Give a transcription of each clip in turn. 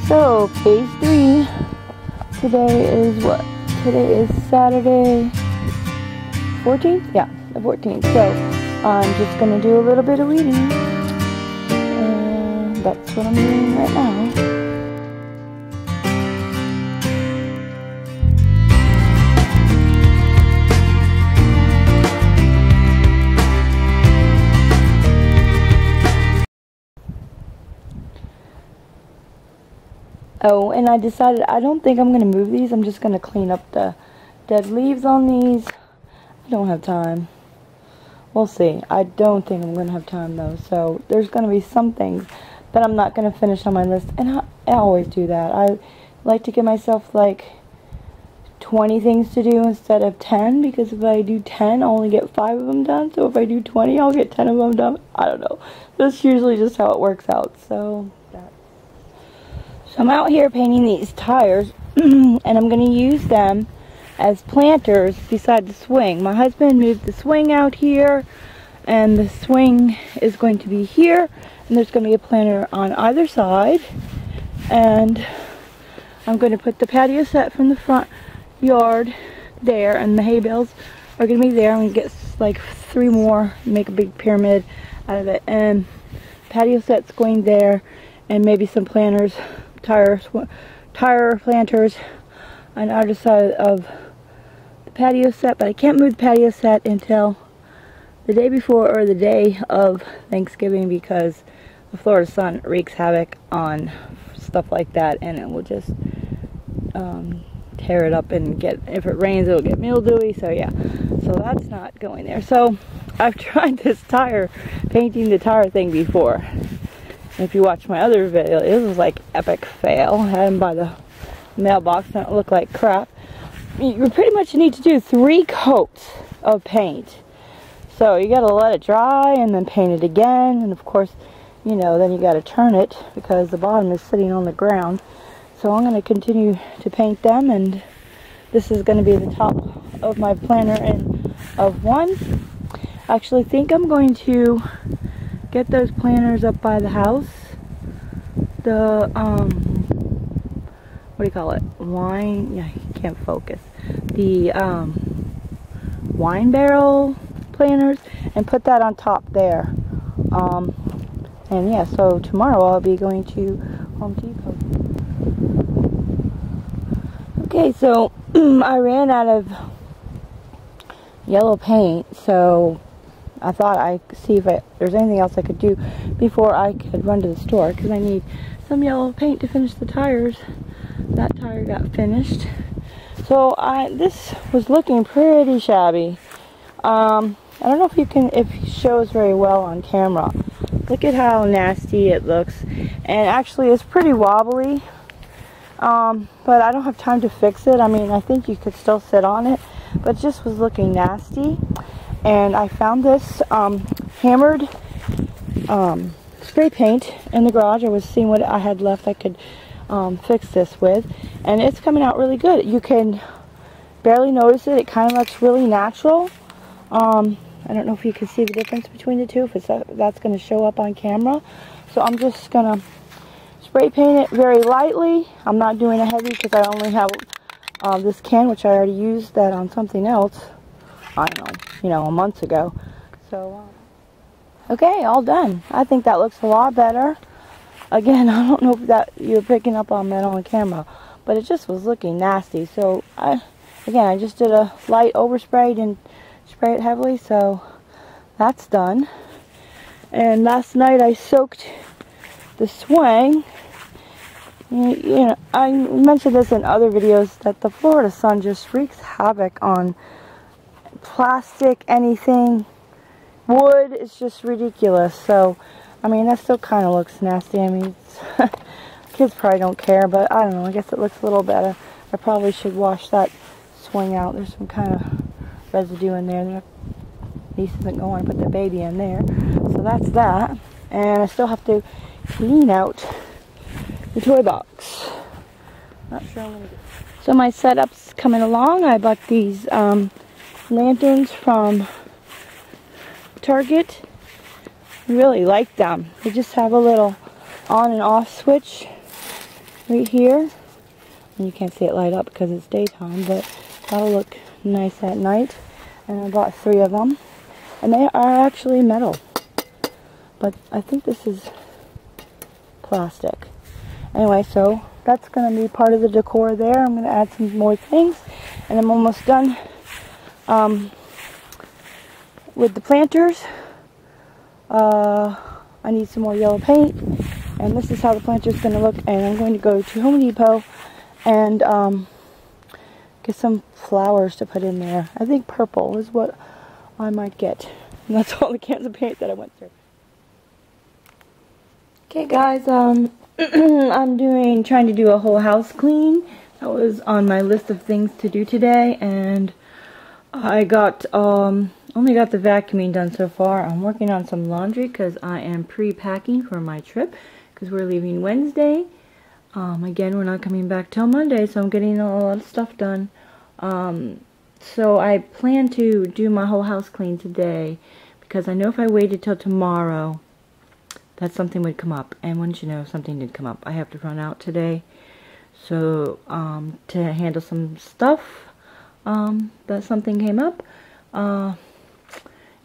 So, phase 3. Today is what? Today is Saturday 14th? Yeah, the 14th. So, I'm just going to do a little bit of weeding. And that's what I'm doing right now. Oh, and I decided I don't think I'm going to move these. I'm just going to clean up the dead leaves on these. I don't have time. We'll see. I don't think I'm going to have time though. So there's going to be some things that I'm not going to finish on my list. And I always do that. I like to give myself like 20 things to do instead of 10. Because if I do 10, I'll only get 5 of them done. So if I do 20, I'll get 10 of them done. I don't know. That's usually just how it works out. So I'm out here painting these tires, and I'm going to use them as planters beside the swing. My husband moved the swing out here, and the swing is going to be here, and there's going to be a planter on either side. And I'm going to put the patio set from the front yard there, and the hay bales are going to be there. I'm going to get like 3 more, make a big pyramid out of it, and patio set's going there, and maybe some planters. Tire planters on either side of the patio set, but I can't move the patio set until the day before or the day of Thanksgiving because the Florida sun wreaks havoc on stuff like that, and it will just tear it up and get, if it rains it'll get mildewy, so yeah, so that's not going there. So I've tried this painting the tire thing before. If you watch my other video, it was like epic fail. I had them by the mailbox and it looked like crap. You pretty much need to do 3 coats of paint. So you gotta let it dry and then paint it again. And of course, you know, then you gotta turn it because the bottom is sitting on the ground. So I'm gonna continue to paint them, and this is gonna be the top of my planter of 1. I actually think I'm going to get those planters up by the house. The, what do you call it? Wine, yeah, you can't focus. The, wine barrel planters, and put that on top there. And yeah, so tomorrow I'll be going to Home Depot. Okay, so I ran out of yellow paint, so I thought I'd see if there's anything else I could do before I could run to the store, because I need some yellow paint to finish the tires. That tire got finished. So this was looking pretty shabby. I don't know if it shows very well on camera. Look at how nasty it looks. And actually it's pretty wobbly. But I don't have time to fix it. I mean, I think you could still sit on it, but it just was looking nasty. And I found this hammered spray paint in the garage. I was seeing what I had left I could fix this with, and it's coming out really good. You can barely notice it. It kind of looks really natural. I don't know if you can see the difference between the two, if that's going to show up on camera. So I'm just going to spray paint it very lightly. I'm not doing it heavy because I only have this can, which I already used that on something else. I don't know, a month ago. So, okay, all done. I think that looks a lot better. Again, I don't know if that you're picking up on that on camera, but it just was looking nasty. So, I just did a light overspray, didn't spray it heavily, so that's done. And last night I soaked the swing. You know, I mentioned this in other videos that the Florida sun just wreaks havoc on plastic, anything, wood. It's just ridiculous. So I mean, that still kind of looks nasty. I mean, kids probably don't care, but I don't know, I guess it looks a little better. I probably should wash that swing out. There's some kind of residue in there. Niece isn't going to put the baby in there. So that's that. And I still have to clean out the toy box. Not sure I'm going to do. So my setup's coming along. I bought these lanterns from Target. I really like them. They just have a little on and off switch. right here. And you can't see it light up because it's daytime, but that'll look nice at night. And I bought 3 of them. And they are actually metal. But I think this is plastic. Anyway, so that's going to be part of the decor there. I'm going to add some more things. And I'm almost done with the planters. I need some more yellow paint. And this is how the planter is going to look. And I'm going to go to Home Depot and get some flowers to put in there. I think purple is what I might get. And that's all the cans of paint that I went through. Okay guys, I'm trying to do a whole house clean. That was on my list of things to do today, and I got only got the vacuuming done so far. I'm working on some laundry because I am pre-packing for my trip because we're leaving Wednesday. Again, we're not coming back till Monday, so I'm getting a lot of stuff done. So I plan to do my whole house clean today because I know if I waited till tomorrow that something would come up, and wouldn't you know, something did come up. I have to run out today, so to handle some stuff, that something came up.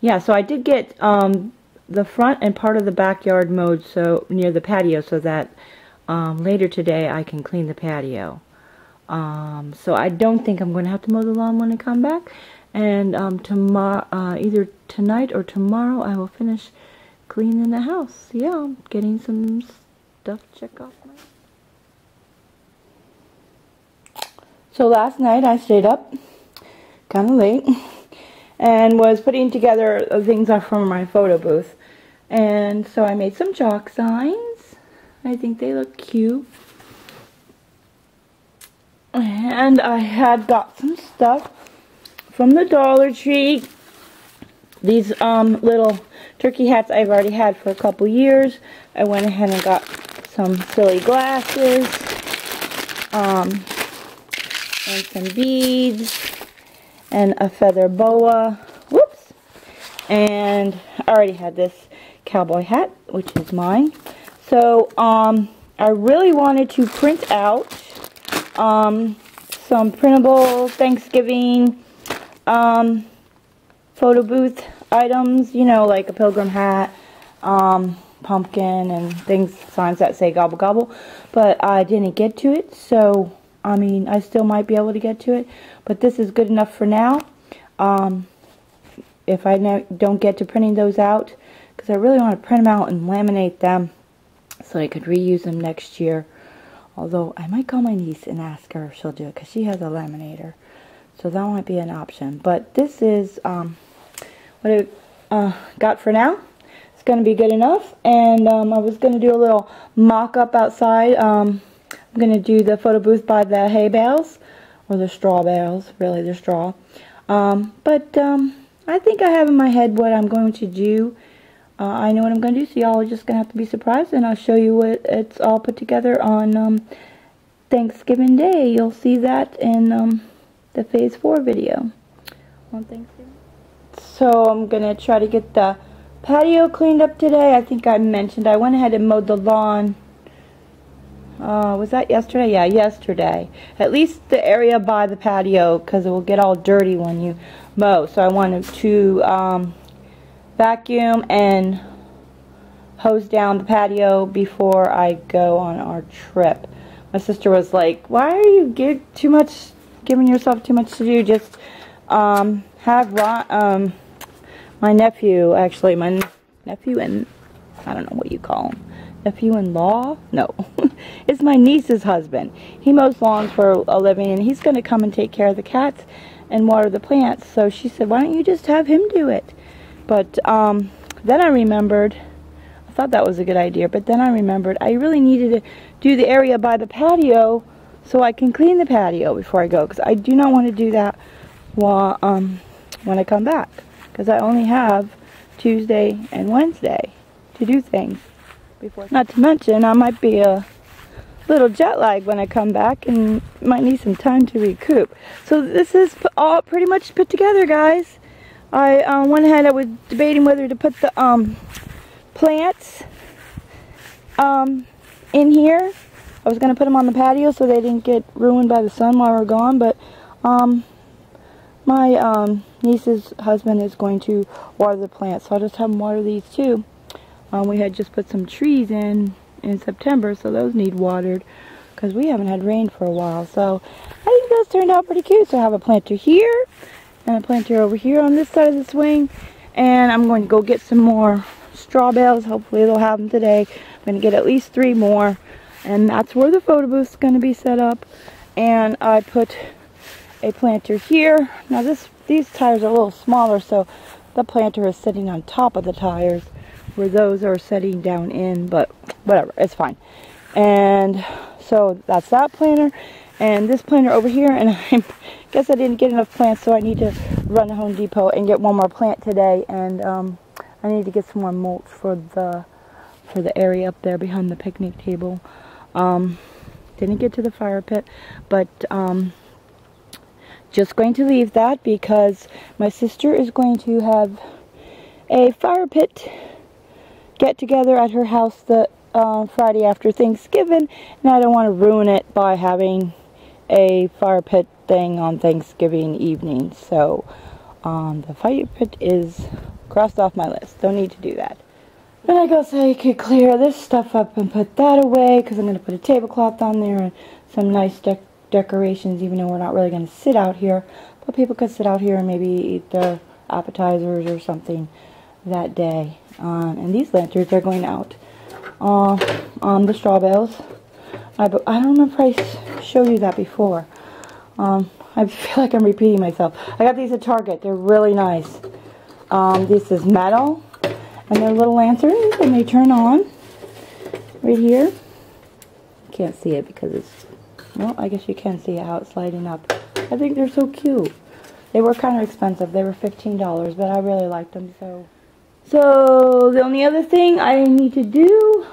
Yeah, so I did get the front and part of the backyard mowed, so near the patio, so that later today I can clean the patio. So I don't think I'm going to have to mow the lawn when I come back, and tomorrow, either tonight or tomorrow, I will finish cleaning the house. Yeah, I'm getting some stuff to check off my... So last night I stayed up kind of late and was putting together things from my photo booth. And so I made some chalk signs. I think they look cute. And I had got some stuff from the Dollar Tree. These little turkey hats I've already had for a couple years. I went ahead and got some silly glasses, and some beads, and a feather boa. Whoops! And I already had this cowboy hat, which is mine. So I really wanted to print out some printable Thanksgiving photo booth items, you know, like a pilgrim hat, pumpkin, and things, signs that say gobble gobble, but I didn't get to it, so, I mean, I still might be able to get to it, but this is good enough for now. If I don't get to printing those out, because I really want to print them out and laminate them, so I could reuse them next year. Although, I might call my niece and ask her if she'll do it, because she has a laminator. So that might be an option. But this is what I got for now. It's going to be good enough. And I was going to do a little mock-up outside. I'm going to do the photo booth by the hay bales. Or the straw bales. Really, they're straw. But I think I have in my head what I'm going to do. I know what I'm going to do, so y'all are just going to have to be surprised, and I'll show you what it's all put together on Thanksgiving Day. You'll see that in the Phase 4 video on Thanksgiving. So I'm going to try to get the patio cleaned up today. I think I mentioned I went ahead and mowed the lawn. Was that yesterday? Yeah, yesterday. At least the area by the patio, because it will get all dirty when you mow. So I wanted to vacuum and hose down the patio before I go on our trip. My sister was like, why are you giving yourself too much to do? Just have Ron, my nephew, actually, my nephew and, I don't know what you call him, nephew-in-law? No, it's my niece's husband. He mows lawns for a living, and he's going to come and take care of the cats and water the plants. So she said, why don't you just have him do it? But then I remembered, I thought that was a good idea, but then I remembered I really needed to do the area by the patio so I can clean the patio before I go, because I do not want to do that while, when I come back, because I only have Tuesday and Wednesday to do things. Not to mention, I might be a little jet lag when I come back and might need some time to recoup. So this is all pretty much put together, guys. I went ahead, I was debating whether to put the plants in here. I was going to put them on the patio so they didn't get ruined by the sun while we're gone, but my niece's husband is going to water the plants, so I'll just have him water these too. We had just put some trees in September, so those need watered because we haven't had rain for a while. So I think those turned out pretty cute. So I have a planter here and a planter over here on this side of the swing, and I'm going to go get some more straw bales. Hopefully they'll have them today. I'm going to get at least 3 more, and that's where the photo booth is going to be set up. And I put a planter here. Now these tires are a little smaller, so the planter is sitting on top of the tires where those are sitting down in, but whatever, it's fine. And so that's that planter, and this planter over here, and I guess I didn't get enough plants, so I need to run to Home Depot and get one more plant today, and I need to get some more mulch for the area up there behind the picnic table. Didn't get to the fire pit, but just going to leave that because my sister is going to have a fire pit get together at her house the Friday after Thanksgiving, and I don't want to ruin it by having a fire pit thing on Thanksgiving evening. So the fire pit is crossed off my list. Don't need to do that. Then I guess I could clear this stuff up and put that away because I'm going to put a tablecloth on there and some nice decorations, even though we're not really going to sit out here. But people could sit out here and maybe eat their appetizers or something that day. And these lanterns are going out on the straw bales. I don't remember if I showed you that before. I feel like I'm repeating myself. I got these at Target. They're really nice. This is metal, and they're little lanterns, and they turn on right here. You can't see it because it's, well, I guess you can see how it's lighting up. I think they're so cute. They were kind of expensive. They were $15, but I really liked them. So the only other thing I need to do,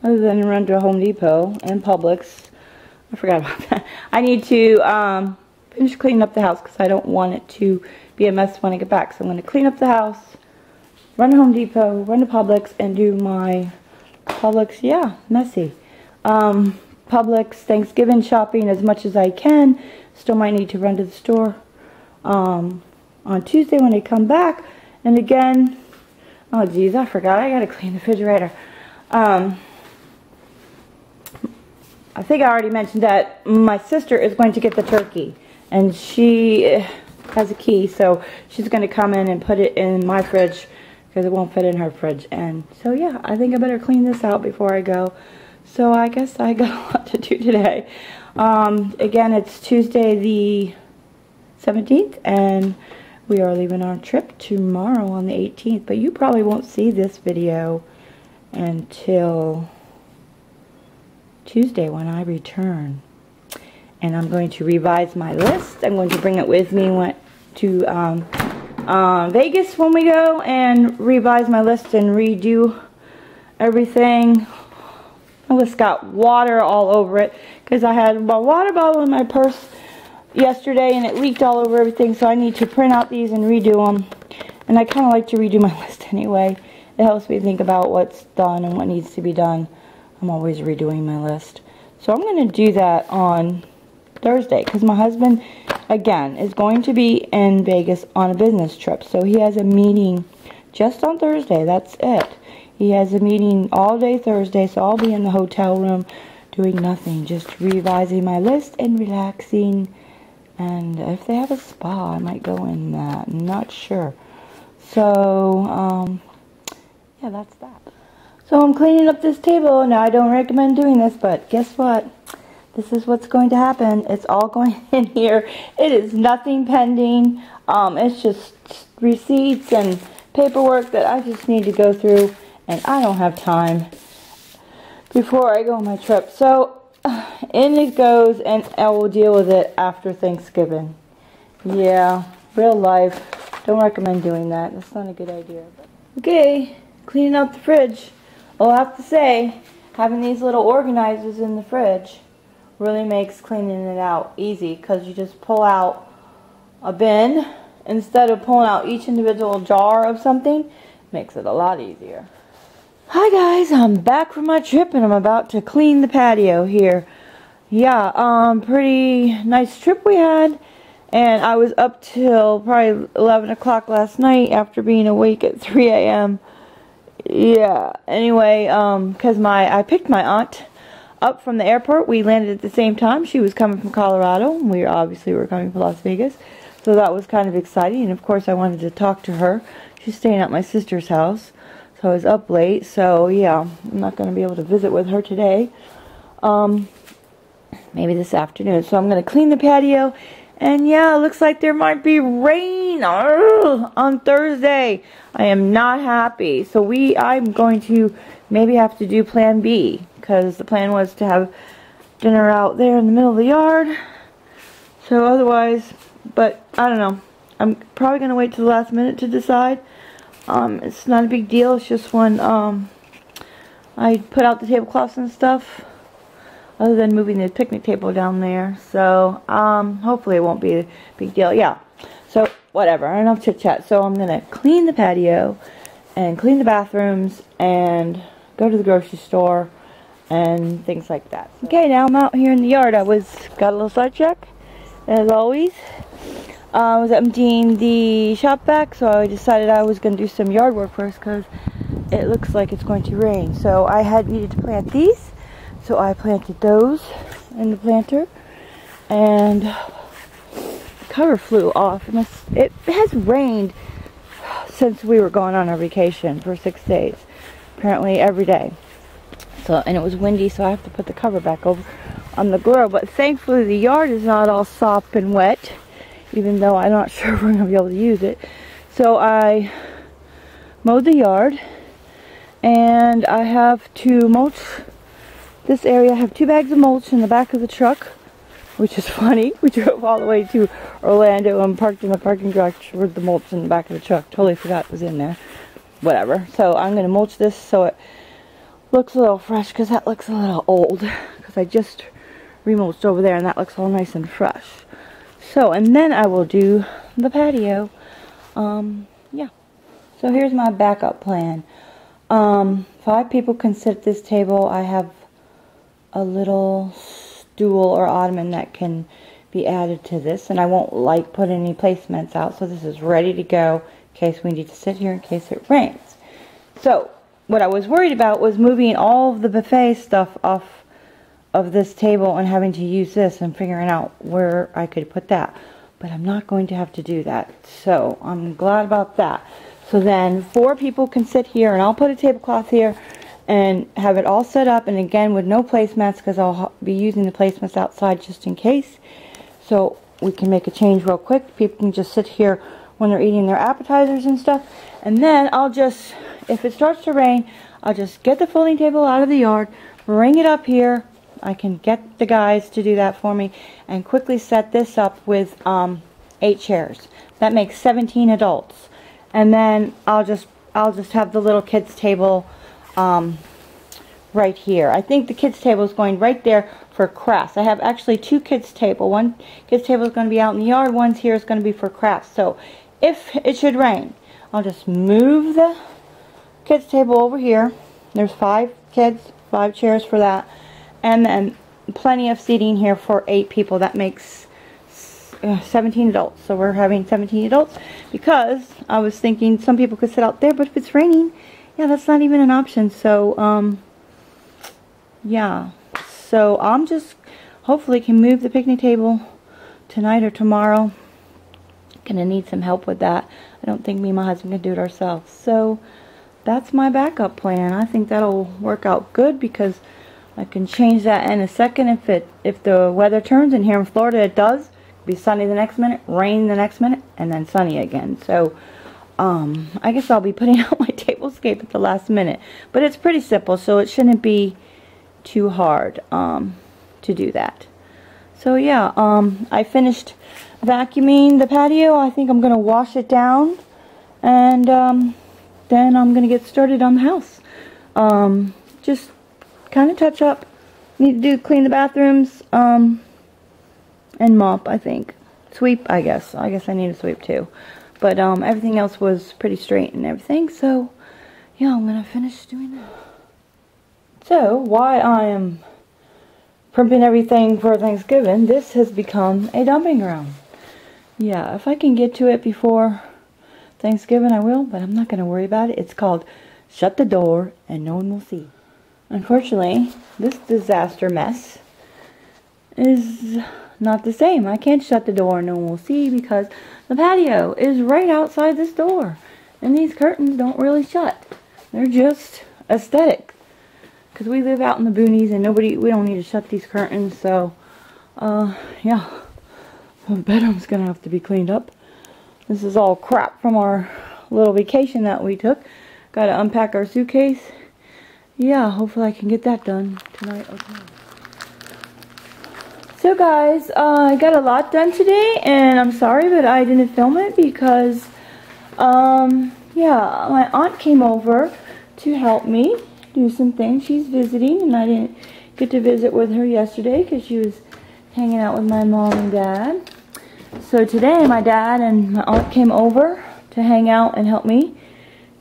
other than run to Home Depot and Publix, I forgot about that. I need to finish cleaning up the house because I don't want it to be a mess when I get back. So I'm going to clean up the house, run to Home Depot, run to Publix, and do my Publix, yeah, messy. Publix Thanksgiving shopping as much as I can. Still might need to run to the store on Tuesday when I come back. And again, oh geez, I forgot. I gotta clean the refrigerator. I think I already mentioned that my sister is going to get the turkey, and she has a key, so she's going to come in and put it in my fridge because it won't fit in her fridge. And so yeah, I think I better clean this out before I go. So I guess I got a lot to do today. Again, it's Tuesday the 17th, and we are leaving our trip tomorrow on the 18th, but you probably won't see this video until Tuesday when I return. And I'm going to revise my list. I'm going to bring it with me to Vegas when we go and revise my list and redo everything. My list got water all over it because I had my water bottle in my purse yesterday and it leaked all over everything, so I need to print out these and redo them. And I kind of like to redo my list anyway. It helps me think about what's done and what needs to be done. I'm always redoing my list. So I'm going to do that on Thursday because my husband, again, is going to be in Vegas on a business trip. So he has a meeting just on Thursday. That's it. He has a meeting all day Thursday, so I'll be in the hotel room doing nothing, just revising my list and relaxing. And if they have a spa, I might go in that. I'm not sure. So, yeah, that's that. So I'm cleaning up this table. Now, I don't recommend doing this, but guess what? This is what's going to happen. It's all going in here. It is nothing pending. It's just receipts and paperwork that I just need to go through, and I don't have time before I go on my trip. So in it goes, and I will deal with it after Thanksgiving. Yeah, real life. Don't recommend doing that. That's not a good idea. Okay, cleaning out the fridge. I'll have to say, having these little organizers in the fridge really makes cleaning it out easy, because you just pull out a bin instead of pulling out each individual jar of something. Makes it a lot easier. Hi guys, I'm back from my trip and I'm about to clean the patio here. Yeah, pretty nice trip we had, and I was up till probably 11 o'clock last night after being awake at 3 a.m. Yeah, anyway, because I picked my aunt up from the airport. We landed at the same time. She was coming from Colorado, and we were coming from Las Vegas, so that was kind of exciting, and of course I wanted to talk to her. She's staying at my sister's house. So I was up late, so yeah, I'm not going to be able to visit with her today. Maybe this afternoon. So I'm going to clean the patio, and yeah, it looks like there might be rain on Thursday. I am not happy. So I'm going to maybe have to do plan B, because the plan was to have dinner out there in the middle of the yard. So otherwise, but I don't know. I'm probably going to wait till the last minute to decide. It's not a big deal. It's just when I put out the tablecloths and stuff, other than moving the picnic table down there. So hopefully it won't be a big deal. Yeah, so whatever, enough chit chat. So I'm gonna clean the patio and clean the bathrooms and go to the grocery store and things like that. Okay, now I'm out here in the yard. Got a little sidetrack as always. I was emptying the shop vac, so I decided I was going to do some yard work first because it looks like it's going to rain. So I needed to plant these, so I planted those in the planter, and the cover flew off. And it has rained since we were going on our vacation for 6 days, apparently every day. So, and it was windy, so I have to put the cover back over on the grow. But thankfully the yard is not all sop and wet, even though I'm not sure if we're going to be able to use it. So I mowed the yard, and I have to mulch this area. I have 2 bags of mulch in the back of the truck, which is funny. We drove all the way to Orlando and parked in the parking garage with the mulch in the back of the truck. Totally forgot it was in there. Whatever. So I'm going to mulch this so it looks a little fresh, because that looks a little old, because I just remulched over there and that looks all nice and fresh. So, and then I will do the patio. Yeah. So here's my backup plan. 5 people can sit at this table. I have a little stool or ottoman that can be added to this, and I won't put any placements out, so this is ready to go in case we need to sit here in case it rains. So what I was worried about was moving all of the buffet stuff off of this table and having to use this and figuring out where I could put that, but I'm not going to have to do that, so I'm glad about that. So then 4 people can sit here, and I'll put a tablecloth here and have it all set up, and again with no placemats, because I'll be using the placemats outside just in case, so we can make a change real quick. People can just sit here when they're eating their appetizers and stuff, and then I'll just, if it starts to rain, I'll just get the folding table out of the yard, bring it up here. I can get the guys to do that for me and quickly set this up with 8 chairs. That makes 17 adults. And then I'll just have the little kids table right here. I think the kids table is going right there for crafts. I have actually 2 kids table. One kids table is going to be out in the yard. One's here is going to be for crafts. So if it should rain, I'll just move the kids table over here. There's 5 kids, 5 chairs for that. And then plenty of seating here for 8 people. That makes 17 adults. So we're having 17 adults, because I was thinking some people could sit out there, but if it's raining, yeah, that's not even an option. So, yeah. So I'm just hopefully can move the picnic table tonight or tomorrow. Gonna need some help with that. I don't think me and my husband can do it ourselves. So that's my backup plan. I think that'll work out good, because I can change that in a second if the weather turns, and here in Florida it does. It'll be sunny the next minute, rain the next minute, and then sunny again. So I guess I'll be putting out my tablescape at the last minute, but it's pretty simple, so it shouldn't be too hard to do that. So yeah, I finished vacuuming the patio. I think I'm gonna wash it down, and then I'm gonna get started on the house. Just kind of touch up. Need to clean the bathrooms and mop, I think. Sweep, I guess I need to sweep too, but everything else was pretty straight and everything. So yeah, I'm going to finish doing that. So, while I am primping everything for Thanksgiving, this has become a dumping ground. Yeah, if I can get to it before Thanksgiving, I will, but I'm not going to worry about it. It's called Shut the Door and No One Will See. Unfortunately, this disaster mess is not the same. I can't shut the door and no one will see because the patio is right outside this door. And these curtains don't really shut. They're just aesthetic. Because we live out in the boonies and we don't need to shut these curtains. So, yeah. The bedroom's going to have to be cleaned up. This is all crap from our little vacation that we took. Got to unpack our suitcase. Yeah, hopefully I can get that done tonight or tomorrow. So guys, I got a lot done today, and I'm sorry but I didn't film it because, yeah, my aunt came over to help me do some things. She's visiting, and I didn't get to visit with her yesterday because she was hanging out with my mom and dad. So today, my dad and my aunt came over to hang out and help me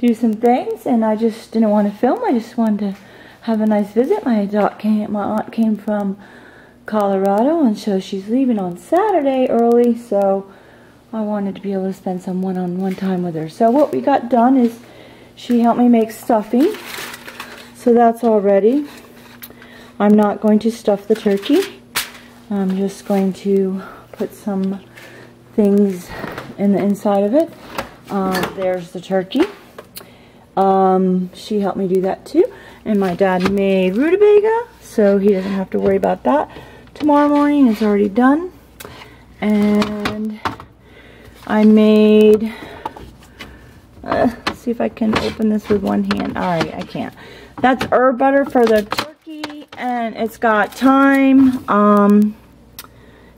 do some things, and I just didn't want to film. I just wanted to have a nice visit. My aunt came from Colorado, and so she's leaving on Saturday early, so I wanted to be able to spend some one-on-one time with her. So what we got done is she helped me make stuffing, so that's all ready. I'm not going to stuff the turkey. I'm just going to put some things in the inside of it. There's the turkey. She helped me do that too, and my dad made rutabaga, so he doesn't have to worry about that. Tomorrow morning it's already done. And I made, let's see if I can open this with one hand. Alright, I can't. That's herb butter for the turkey, and it's got thyme,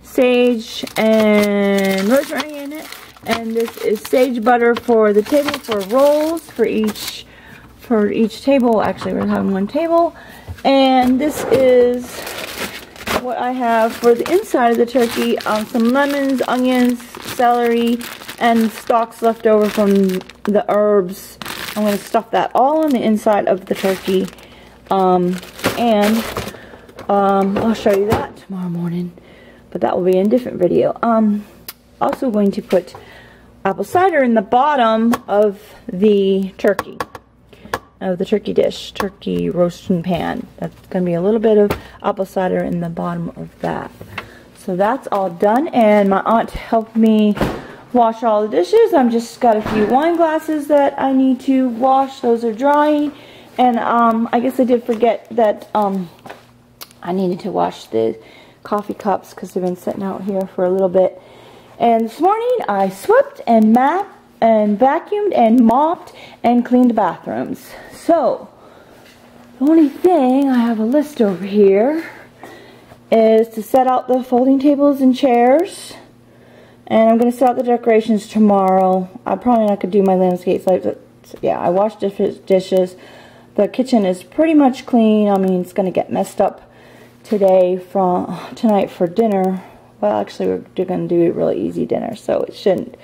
sage, and rosemary in it. And this is sage butter for the table for rolls for each table. Actually, we're having one table. And this is what I have for the inside of the turkey. Some lemons, onions, celery, and stalks left over from the herbs. I'm going to stuff that all on the inside of the turkey. I'll show you that tomorrow morning. But that will be in a different video. Also going to put apple cider in the bottom of the turkey. Of the turkey dish, turkey roasting pan. That's going to be a little bit of apple cider in the bottom of that. So that's all done, and my aunt helped me wash all the dishes. I've just got a few wine glasses that I need to wash. Those are drying, and I guess I did forget that I needed to wash the coffee cups because they've been sitting out here for a little bit. And this morning I swept and mopped and vacuumed and mopped and cleaned the bathrooms. So the only thing, I have a list over here, is to set out the folding tables and chairs. And I'm going to set out the decorations tomorrow. I probably not could do my landscape lights, but yeah, I washed dishes. The kitchen is pretty much clean. I mean, it's going to get messed up tonight for dinner. Well, actually, we're going to do a really easy dinner, so it shouldn't.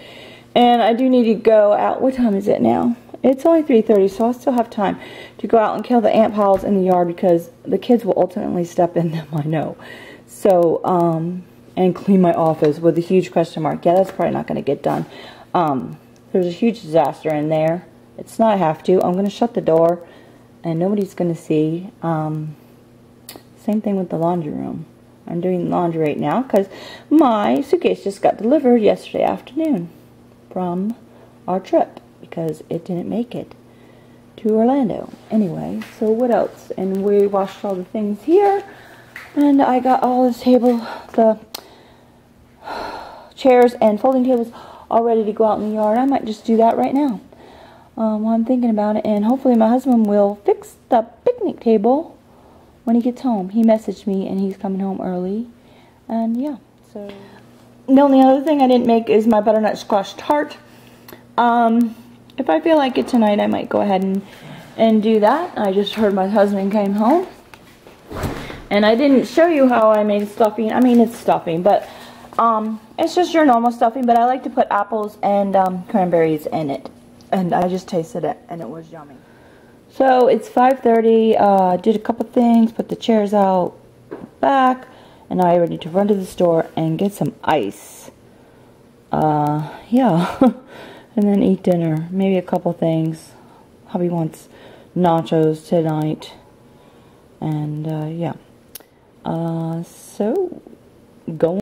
And I do need to go out. What time is it now? It's only 3:30, so I still have time to go out and kill the ant piles in the yard because the kids will ultimately step in them, I know. So, and clean my office with a huge question mark. Yeah, that's probably not going to get done. There's a huge disaster in there. It's not a have to. I'm going to shut the door, and nobody's going to see. Same thing with the laundry room. I'm doing laundry right now because my suitcase just got delivered yesterday afternoon from our trip because it didn't make it to Orlando. Anyway, so what else? And we washed all the things here, and I got all the the chairs and folding tables all ready to go out in the yard. I might just do that right now while I'm thinking about it, and hopefully my husband will fix the picnic table when he gets home. He messaged me and he's coming home early, and yeah, so the only other thing I didn't make is my butternut squash tart. If I feel like it tonight, I might go ahead and do that. I just heard my husband came home, and I didn't show you how I made stuffing. I mean, it's stuffing, but it's just your normal stuffing, but I like to put apples and cranberries in it, and I just tasted it, and it was yummy. So it's 5:30. Did a couple things, put the chairs out back, and now I'm ready to run to the store and get some ice. Yeah, and then eat dinner. Maybe a couple things. Hubby wants nachos tonight, and yeah. So going.